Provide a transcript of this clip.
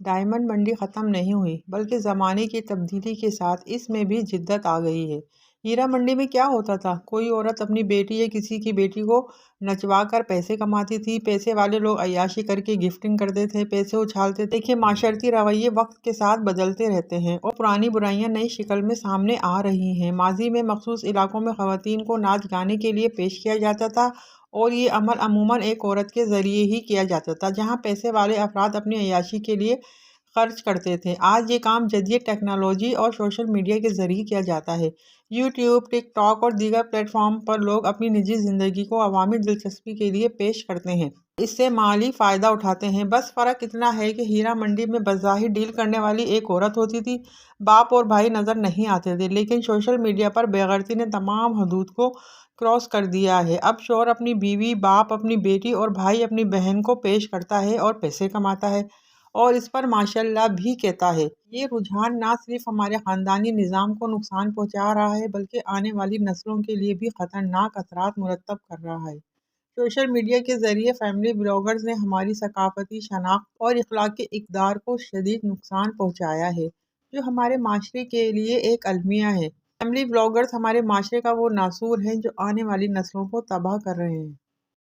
Diamond منڈی ختم نہیں ہوئی بلکہ زمانے کی تبدیلی کے ساتھ اس میں بھی جدت آ گئی ہے۔ ہیرا منڈی میں کیا ہوتا تھا؟ کوئی عورت اپنی بیٹی یا کسی کی بیٹی کو نچوا کر پیسے کماتی تھی، پیسے والے لوگ عیاشی کر کے گفٹنگ کرتے تھے، پیسے اچھالتے تھے۔ دیکھیں، معاشرتی رویے وقت کے ساتھ بدلتے رہتے ہیں اور پرانی برائیاں نئی شکل میں سامنے آ رہی ہیں۔ ماضی میں مخصوص علاقوں میں خواتین کو ناچ گانے کے لیے پیش کیا جاتا تھا اور یہ عمل عموماً ایک عورت کے ذریعے ہی کیا جاتا تھا، جہاں پیسے والے افراد اپنی عیاشی کے لیے خرچ کرتے تھے۔ آج یہ کام جدید ٹیکنالوجی اور سوشل میڈیا کے ذریعے کیا جاتا ہے۔ یوٹیوب، ٹک ٹاک اور دیگر پلیٹ فارم پر لوگ اپنی نجی زندگی کو عوامی دلچسپی کے لیے پیش کرتے ہیں، اس سے مالی فائدہ اٹھاتے ہیں۔ بس فرق اتنا ہے کہ ہیرا منڈی میں بظاہر ڈیل کرنے والی ایک عورت ہوتی تھی، باپ اور بھائی نظر نہیں آتے تھے، لیکن سوشل میڈیا پر بے غیرتی نے تمام حدود کو کراس کر دیا ہے۔ اب شوہر اپنی بیوی، باپ اپنی بیٹی اور بھائی اپنی بہن کو پیش کرتا ہے اور پیسے کماتا ہے اور اس پر ماشاءاللہ بھی کہتا ہے۔ یہ رجحان نہ صرف ہمارے خاندانی نظام کو نقصان پہنچا رہا ہے بلکہ آنے والی نسلوں کے لیے بھی خطرناک اثرات مرتب کر رہا ہے۔ سوشل میڈیا کے ذریعے فیملی بلاگرز نے ہماری ثقافتی شناخت اور اخلاقی اقدار کو شدید نقصان پہنچایا ہے، جو ہمارے معاشرے کے لیے ایک المیہ ہے۔ فیملی بلاگرز ہمارے معاشرے کا وہ ناسور ہیں جو آنے والی نسلوں کو تباہ کر رہے ہیں۔